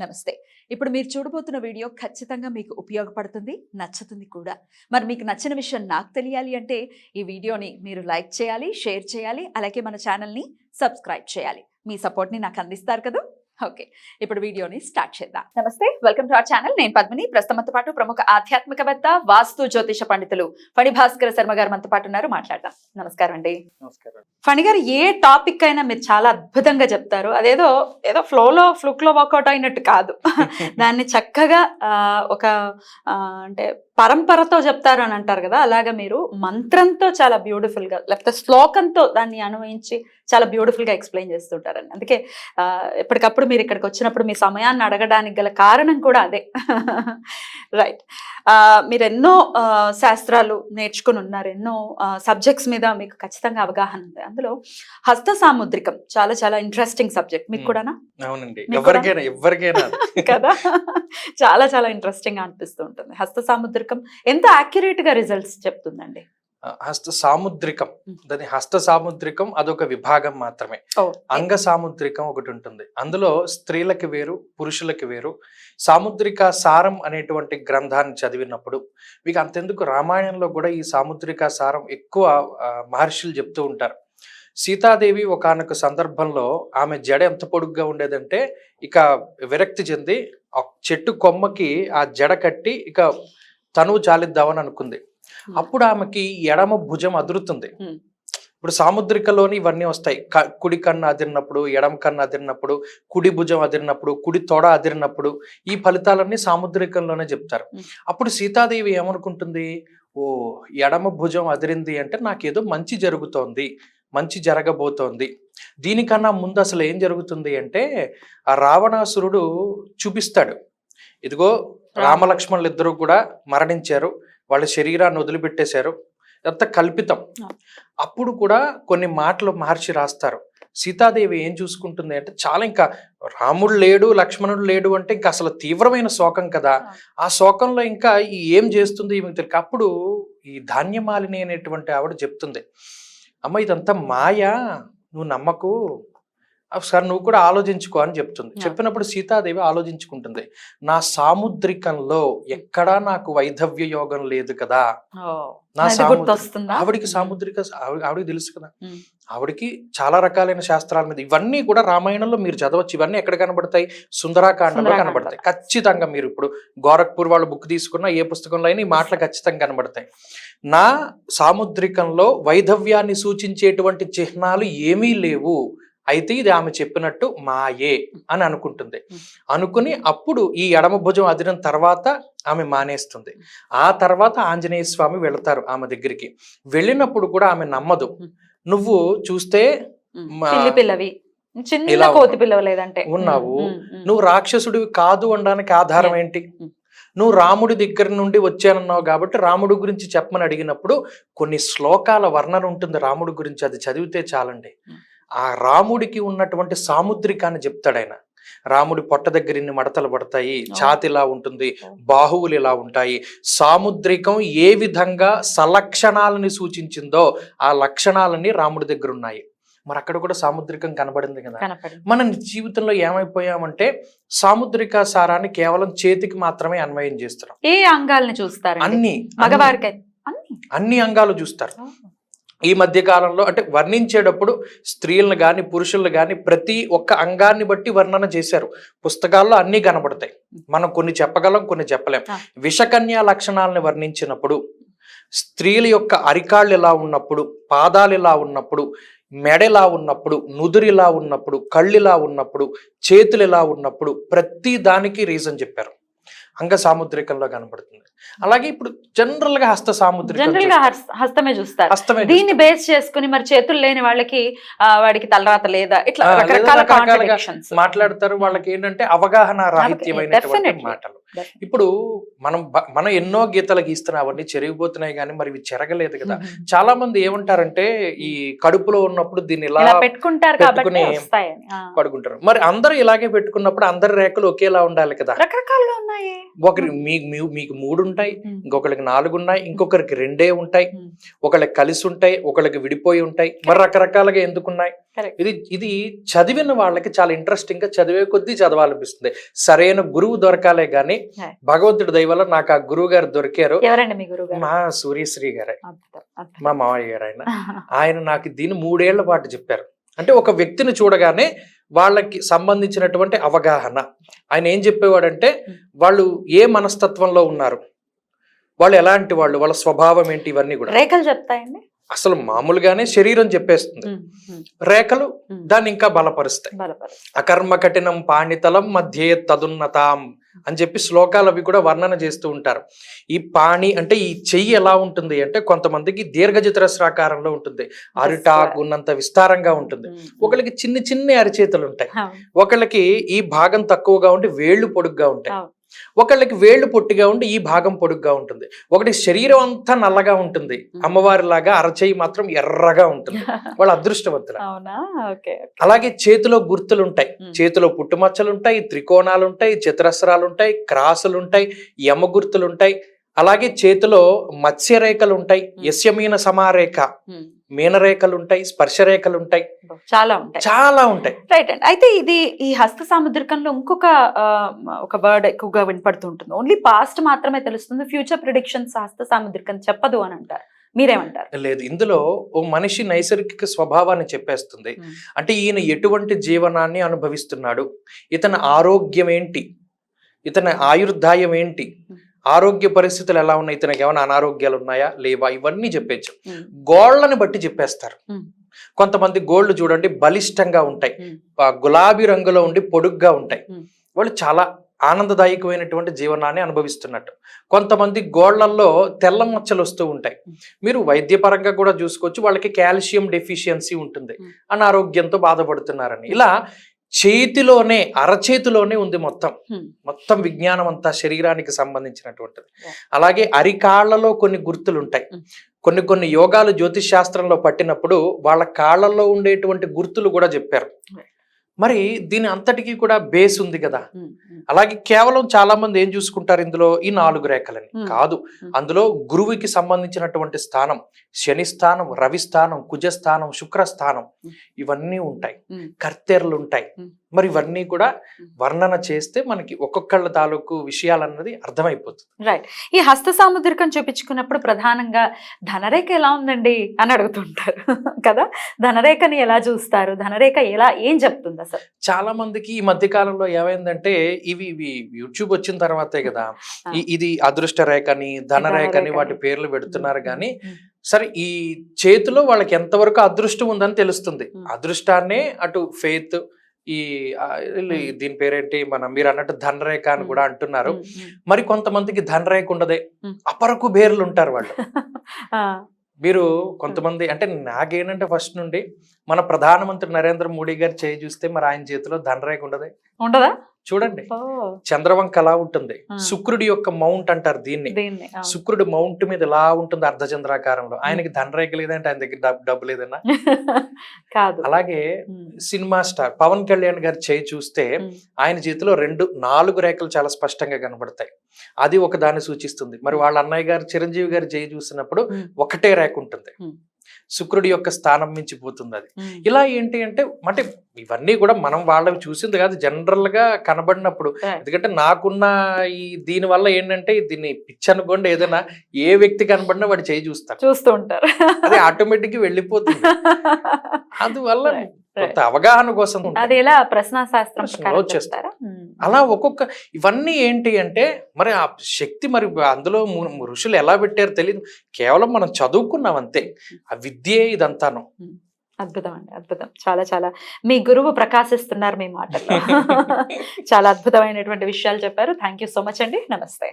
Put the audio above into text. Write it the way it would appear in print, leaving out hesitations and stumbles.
నమస్తే. ఇప్పుడు మీరు చూడబోతున్న వీడియో ఖచ్చితంగా మీకు ఉపయోగపడుతుంది, నచ్చుతుంది కూడా. మరి మీకు నచ్చిన విషయం నాకు తెలియాలి అంటే ఈ వీడియోని మీరు లైక్ చేయాలి, షేర్ చేయాలి, అలాగే మన ఛానల్ని సబ్స్క్రైబ్ చేయాలి. మీ సపోర్ట్ని నాకు అందిస్తారు కదా. ఓకే, ఇప్పుడు వీడియోని స్టార్ట్ చేద్దాం. నమస్తే, వెల్కమ్ టు అవర్ ఛానల్. నేను పద్మిని. ప్రస్తుతంతో పాటు ప్రముఖ ఆధ్యాత్మికవేత్త, వాస్తు జ్యోతిష పండితులు ఫణి భాస్కర శర్మ గారు మనతో పాటు ఉన్నారు. మాట్లాడదాం. నమస్కారం అండి. నమస్కారం. ఫణి గారు, ఏ టాపిక్ అయినా మీరు చాలా అద్భుతంగా చెప్తారు. అదేదో ఫ్లుక్ లో వర్కౌట్ అయినట్టు కాదు. దాన్ని చక్కగా ఒక అంటే పరంపరతో చెప్తారు అని అంటారు కదా, అలాగా మీరు మంత్రంతో చాలా బ్యూటిఫుల్ గా, లేకపోతే శ్లోకంతో దాన్ని అనువయించి చాలా బ్యూటిఫుల్ గా ఎక్స్ప్లెయిన్ చేస్తుంటారని. అందుకే ఎప్పటికప్పుడు మీరు ఇక్కడికి వచ్చినప్పుడు మీ సమయాన్ని అడగడానికి గల కారణం కూడా అదే. రైట్. మీరు ఎన్నో శాస్త్రాలు నేర్చుకుని ఉన్నారు, ఎన్నో సబ్జెక్ట్స్ మీద మీకు ఖచ్చితంగా అవగాహన ఉంది. అందులో హస్త సాముద్రికం చాలా చాలా ఇంట్రెస్టింగ్ సబ్జెక్ట్. మీకు కూడానా? అవునండి, ఎవరికైనా కదా. చాలా చాలా ఇంట్రెస్టింగ్ గా అనిపిస్తూ ఉంటుంది. హస్త సాముద్రికం ఎంత యాక్యురేట్ గా రిజల్ట్స్ చెప్తుందండి? హస్త సాముద్రికం, దాని హస్త సాముద్రికం అదొక విభాగం మాత్రమే. అంగ సాముద్రికం ఒకటి ఉంటుంది. అందులో స్త్రీలకి వేరు, పురుషులకి వేరు. సాముద్రిక సారం అనేటువంటి గ్రంథాన్ని చదివినప్పుడు మీకు అంతెందుకు, రామాయణంలో కూడా ఈ సాముద్రిక సారం ఎక్కువ మహర్షులు చెప్తూ ఉంటారు. సీతాదేవి ఒకానొక సందర్భంలో ఆమె జడ ఎంత పొడుగ్గా ఉండేదంటే ఇక విరక్తి చెంది ఆ చెట్టు కొమ్మకి ఆ జడ కట్టి ఇక తనువు చాలిద్దామని అనుకుంది. అప్పుడు ఆమెకి ఎడమ భుజం అదురుతుంది. ఇప్పుడు సాముద్రికలోని ఇవన్నీ వస్తాయి. కుడి కన్ను అదిరినప్పుడు, ఎడమ కన్ను అదిరినప్పుడు, కుడి భుజం అదిరినప్పుడు, కుడి తొడ అదిరినప్పుడు, ఈ ఫలితాలన్నీ సాముద్రికంలోనే చెప్తారు. అప్పుడు సీతాదేవి ఏమనుకుంటుంది, ఓ ఎడమ భుజం అదిరింది అంటే నాకేదో మంచి జరుగుతోంది, మంచి జరగబోతోంది. దీనికన్నా ముందు అసలు ఏం జరుగుతుంది అంటే ఆ రావణాసురుడు చూపిస్తాడు, ఇదిగో రామలక్ష్మణులు ఇద్దరు కూడా మరణించారు, వాళ్ళ శరీరాన్ని వదిలిపెట్టేశారు, ఇదంతా కల్పితం. అప్పుడు కూడా కొన్ని మాటలు మహర్షి రాస్తారు. సీతాదేవి ఏం చూసుకుంటుంది అంటే చాలా ఇంకా రాముడు లేడు, లక్ష్మణుడు లేడు అంటే ఇంకా అసలు తీవ్రమైన శోకం కదా. ఆ శోకంలో ఇంకా ఏం చేస్తుంది ఈమెకు తెలియక, అప్పుడు ఈ ధాన్యమాలిని అనేటువంటి ఆవిడ చెప్తుంది, అమ్మ ఇదంతా మాయా, నువ్వు నమ్మకు, ఒకసారి నువ్వు కూడా ఆలోచించుకో అని చెప్తుంది. చెప్పినప్పుడు సీతాదేవి ఆలోచించుకుంటుంది, నా సాముద్రికంలో ఎక్కడా నాకు వైధవ్య యోగం లేదు కదా. నా ఆవిడికి సాముద్రిక ఆవిడికి తెలుసు కదా, ఆవిడికి చాలా రకాలైన శాస్త్రాల మీద, ఇవన్నీ కూడా రామాయణంలో మీరు చదవచ్చు. ఇవన్నీ ఎక్కడ కనబడతాయి? సుందరాకాండలో కనబడతాయి ఖచ్చితంగా. మీరు ఇప్పుడు గోరఖ్పూర్ వాళ్ళు బుక్ తీసుకున్న ఏ పుస్తకంలో అయినా ఈ మాటలు ఖచ్చితంగా కనబడతాయి. నా సాముద్రికంలో వైధవ్యాన్ని సూచించేటువంటి చిహ్నాలు ఏమీ లేవు, అయితే ఇది ఆమె చెప్పినట్టు మాయే అని అనుకుంటుంది. అనుకుని అప్పుడు ఈ ఎడమ భుజం అదిరిన తర్వాత ఆమె మానేస్తుంది. ఆ తర్వాత ఆంజనేయ స్వామి వెళతారు ఆమె దగ్గరికి. వెళ్ళినప్పుడు కూడా ఆమె నమ్మదు. నువ్వు చూస్తే ఉన్నావు, నువ్వు రాక్షసుడివి కాదు అనడానికి ఆధారం ఏంటి? నువ్వు రాముడి దగ్గర నుండి వచ్చానన్నావు కాబట్టి రాముడి గురించి చెప్పమని అడిగినప్పుడు కొన్ని శ్లోకాల వర్ణన ఉంటుంది రాముడి గురించి, అది చదివితే చాలండి. ఆ రాముడికి ఉన్నటువంటి సాముద్రికాన్ని చెప్తాడు ఆయన. రాముడి పొట్ట దగ్గర ఇన్ని మడతలు పడతాయి, ఛాతి ఇలా ఉంటుంది, బాహువులు ఇలా ఉంటాయి. సాముద్రికం ఏ విధంగా సలక్షణాలని సూచించిందో ఆ లక్షణాలన్నీ రాముడి దగ్గర ఉన్నాయి. మరి అక్కడ కూడా సాముద్రికం కనబడింది కదా. మన జీవితంలో ఏమైపోయామంటే సాముద్రిక సారాన్ని కేవలం చేతికి మాత్రమే అన్వయం చేస్తున్నాం. ఏ అంగాలను చూస్తారు? అన్ని అంగాలు చూస్తారు. ఈ మధ్య కాలంలో అంటే వర్ణించేటప్పుడు స్త్రీలను కానీ పురుషులను కానీ ప్రతి ఒక్క అంగాన్ని బట్టి వర్ణన చేశారు. పుస్తకాల్లో అన్నీ కనబడతాయి. మనం కొన్ని చెప్పగలం, కొన్ని చెప్పలేం. విషకన్యా లక్షణాలను వర్ణించినప్పుడు స్త్రీల యొక్క అరికాళ్ళు ఎలా ఉన్నప్పుడు, పాదాలు ఎలా ఉన్నప్పుడు, మెడలా ఉన్నప్పుడు, నుదురిలా ఉన్నప్పుడు, కళ్ళిలా ఉన్నప్పుడు, చేతులు ఎలా ఉన్నప్పుడు, ప్రతి దానికి రీజన్ చెప్పారు. అంగ సాముద్రికంలో కనబడుతుంది. అలాగే ఇప్పుడు జనరల్ గా హస్త సాముద్రికం, హస్తమే చూస్తారు. దీన్ని బేస్ చేసుకుని మరి చేతులు లేని వాళ్ళకి వాడికి తలరాత లేదా ఇట్లా రకరకాల మాట్లాడతారు. వాళ్ళకి ఏంటంటే అవగాహన రాహిత్యమైనటువంటి మాటలు. ఇప్పుడు మనం ఎన్నో గీతలు గీస్తున్నాం, అవన్నీ చెరిగిపోతున్నాయి కానీ మరి ఇవి చెరగలేదు కదా. చాలా మంది ఏమంటారంటే ఈ కడుపులో ఉన్నప్పుడు దీన్ని ఇలా పెట్టుకుని పడుకుంటారు. మరి అందరూ ఇలాగే పెట్టుకున్నప్పుడు అందరి రేఖలు ఒకేలా ఉండాలి కదా. రకరకాలుగా ఉన్నాయి. ఒకరి మీకు 3 ఉంటాయి, ఇంకొకరికి 4 ఉన్నాయి, ఇంకొకరికి 2 ఉంటాయి, ఒకళ్ళకి కలిసి ఉంటాయి, ఒకళ్ళకి విడిపోయి ఉంటాయి. మరి రకరకాలుగా ఎందుకున్నాయి? Correct. ఇది చదివిన వాళ్ళకి చాలా ఇంట్రెస్టింగ్ గా చదివే కొద్దీ చదవాలనిపిస్తుంది. సరైన గురువు దొరకాలే గాని Right. భగవంతుడి దయ వల్ల నాకు ఆ గురువు గారు దొరికారు. ఎవరండి మీ గురువు గారు? మా సూర్యశ్రీ గారే, అద్భుతం, అద్భుతం. మా మామయ్య గారు. ఆయన నాకు దీన్ని 3 ఏళ్ల పాటు చెప్పారు. అంటే ఒక వ్యక్తిని చూడగానే వాళ్ళకి సంబంధించినటువంటి అవగాహన. ఆయన ఏం చెప్పేవాడంటే వాళ్ళు ఏ మనస్తత్వంలో ఉన్నారు, వాళ్ళు ఎలాంటి వాళ్ళు, వాళ్ళ స్వభావం ఏంటి, ఇవన్నీ కూడా రేఖలు చెప్తాయండి. అసలు మామూలుగానే శరీరం చెప్పేస్తుంది, రేఖలు దాన్ని ఇంకా బలపరుస్తాయి. అకర్మ కఠినం పాణితలం మధ్యే తదున్నతాం అని చెప్పి శ్లోకాలు అవి కూడా వర్ణన చేస్తూ ఉంటారు. ఈ పాణి అంటే ఈ చెయ్యి ఎలా ఉంటుంది అంటే కొంతమందికి దీర్ఘచతురస్రాకారంలో ఉంటుంది, అరిటాకు ఉన్నంత విస్తారంగా ఉంటుంది. ఒకళ్ళకి చిన్ని చిన్ని అరిచేతులు ఉంటాయి, ఒకళ్ళకి ఈ భాగం తక్కువగా ఉండి వేళ్లు పొడుగ్గా ఉంటాయి, ఒకళ్ళకి వేళ్లు పొట్టిగా ఉండి ఈ భాగం పొడుగ్గా ఉంటుంది, ఒకటి శరీరం అంతా నల్లగా ఉంటుంది, అమ్మవారి లాగా అరచేయి మాత్రం ఎర్రగా ఉంటుంది. వాళ్ళ అదృష్టవంతులు. అలాగే చేతిలో గుర్తులు ఉంటాయి, చేతిలో పుట్టుమచ్చలు ఉంటాయి, త్రికోణాలు ఉంటాయి, చతురస్రాలు ఉంటాయి, క్రాసులు ఉంటాయి, యమ గుర్తులు ఉంటాయి. అలాగే చేతిలో మత్స్యరేఖలు ఉంటాయి, యస్యమీన సమారేఖ, మీనరేఖలు ఉంటాయి, స్పర్శరేఖలు ఉంటాయి, చాలా ఉంటాయి. రైట్ అండి. అయితే ఇది ఈ హస్త సాముద్రికంలో ఇంకొక ఒక వర్డ్ ఎక్కువగా వినపడుతుంటుంది. ఓన్లీ పాస్ట్ మాత్రమే తెలుస్తుంది, ఫ్యూచర్ ప్రిడిక్షన్స్ హస్త సాముద్రికం చెప్పదు అని అంటారు. మీరేమంటారు? లేదు, ఇందులో ఓ మనిషి నైసర్గిక స్వభావాన్ని చెప్పేస్తుంది. అంటే ఈయన ఎటువంటి జీవనాన్ని అనుభవిస్తున్నాడు, ఇతని ఆరోగ్యం ఏంటి, ఇతని ఆయుర్దాయం ఏంటి, ఆరోగ్య పరిస్థితులు ఎలా ఉన్నాయి, ఇతనికి ఏమైనా అనారోగ్యాలు ఉన్నాయా లేవా, ఇవన్నీ చెప్పేచ్చు. గోళ్ళని బట్టి చెప్పేస్తారు. కొంతమంది గోళ్ళు చూడండి బలిష్టంగా ఉంటాయి, గులాబీ రంగులో ఉండి పొడుగ్గా ఉంటాయి, వాళ్ళు చాలా ఆనందదాయకమైనటువంటి జీవనాన్ని అనుభవిస్తున్నట్టు. కొంతమంది గోళ్లల్లో తెల్ల మచ్చలు వస్తూ ఉంటాయి, మీరు వైద్యపరంగా కూడా చూసుకోవచ్చు, వాళ్ళకి కాల్షియం డెఫిషియన్సీ ఉంటుంది, అనారోగ్యంతో బాధపడుతున్నారని. ఇలా చేతిలోనే అరచేతిలోనే ఉంది మొత్తం విజ్ఞానం అంతా శరీరానికి సంబంధించినటువంటిది. అలాగే అరికాళ్లలో కొన్ని గుర్తులు ఉంటాయి. కొన్ని యోగాలు జ్యోతిష్ శాస్త్రంలో పట్టినప్పుడు వాళ్ళ కాళ్లలో ఉండేటువంటి గుర్తులు కూడా చెప్పారు. మరి దీని అంతటికీ కూడా బేస్ ఉంది కదా. అలాగే కేవలం చాలా మంది ఏం చూసుకుంటారు ఇందులో, ఈ 4 రేఖలని కాదు, అందులో గురువుకి సంబంధించినటువంటి స్థానం, శని స్థానం, రవి స్థానం, కుజస్థానం, శుక్రస్థానం, ఇవన్నీ ఉంటాయి, కర్తెరలు ఉంటాయి. మరి ఇవన్నీ కూడా వర్ణన చేస్తే మనకి ఒక్కొక్కళ్ళ తాలూకు విషయాలన్నది అర్థమైపోతుంది. రైట్. ఈ హస్త సాముద్రికం చూపించుకున్నప్పుడు ప్రధానంగా ధనరేఖ ఎలా ఉందండి అని అడుగుతుంటారు కదా. ధనరేఖని ఎలా చూస్తారు, ధనరేఖ ఏం చెప్తుంది అసలు? చాలా మందికి ఈ మధ్య కాలంలో ఏమైందంటే ఇవి యూట్యూబ్ వచ్చిన తర్వాతే కదా ఇది అదృష్ట రేఖని, ధనరేఖని వాటి పేర్లు పెడుతున్నారు. కానీ సరే, ఈ చేతిలో వాళ్ళకి ఎంతవరకు అదృష్టం ఉందని తెలుస్తుంది. అదృష్టాన్నే అటు ఫెయిత్, ఈ దీని పేరేంటి మీరు అన్నట్టు ధనరేఖ అని కూడా అంటున్నారు. మరి కొంతమందికి ధనరేఖ ఉండదే, అపరకు బేర్లు ఉంటారు వాళ్ళు. మీరు కొంతమంది అంటే నాకేంటంటే ఫస్ట్ నుండి మన ప్రధానమంత్రి నరేంద్ర మోడీ గారు చేయి చూస్తే మరి ఆయన చేతిలో ధనరేఖ ఉండదా? చూడండి, చంద్రవంక అలా ఉంటుంది. శుక్రుడి యొక్క మౌంట్ అంటారు దీన్ని. శుక్రుడి మౌంట్ మీద ఎలా ఉంటుంది అర్ధచంద్రాకారంలో. ఆయనకి ధనరేఖ లేదంటే ఆయన దగ్గర డబ్బు లేదన్నా కాదు. అలాగే సినిమా స్టార్ పవన్ కళ్యాణ్ గారి చేయి చూస్తే ఆయన చేతిలో 4 రేఖలు చాలా స్పష్టంగా కనబడతాయి. అది ఒక దాన్ని సూచిస్తుంది. మరి వాళ్ళ అన్నయ్య గారు చిరంజీవి గారి చేయి చూసినప్పుడు ఒకటే రేఖ ఉంటుంది, శుక్రుడి యొక్క స్థానం మించిపోతుంది అది. ఇలా ఏంటి అంటే ఇవన్నీ కూడా మనం వాళ్ళవి చూసింది కాదు, జనరల్ గా కనబడినప్పుడు. ఎందుకంటే నాకున్న ఈ దీని వల్ల ఏంటంటే దీన్ని పిచ్చి అనుకోండి, ఏదైనా ఏ వ్యక్తి కనబడినా వాడు చేయి చూస్తూ ఉంటారు, అది ఆటోమేటిక్ గా వెళ్ళిపోతుంది. అందువల్ల అవగాహన కోసం వచ్చేస్తారు. అలా ఒక్కొక్క ఇవన్నీ ఏంటి అంటే మరి ఆ శక్తి మరి అందులో ఋషులు ఎలా పెట్టారో తెలియదు, కేవలం మనం చదువుకున్నాం అంతే. ఆ విద్యే ఇదంతాను. అద్భుతం అండి, అద్భుతం. చాలా చాలా మీ గురువు ప్రకాశిస్తున్నారు మీ మాటల్లో. చాలా అద్భుతమైనటువంటి విషయాలు చెప్పారు. థ్యాంక్ యూ సో మచ్ అండి. నమస్తే.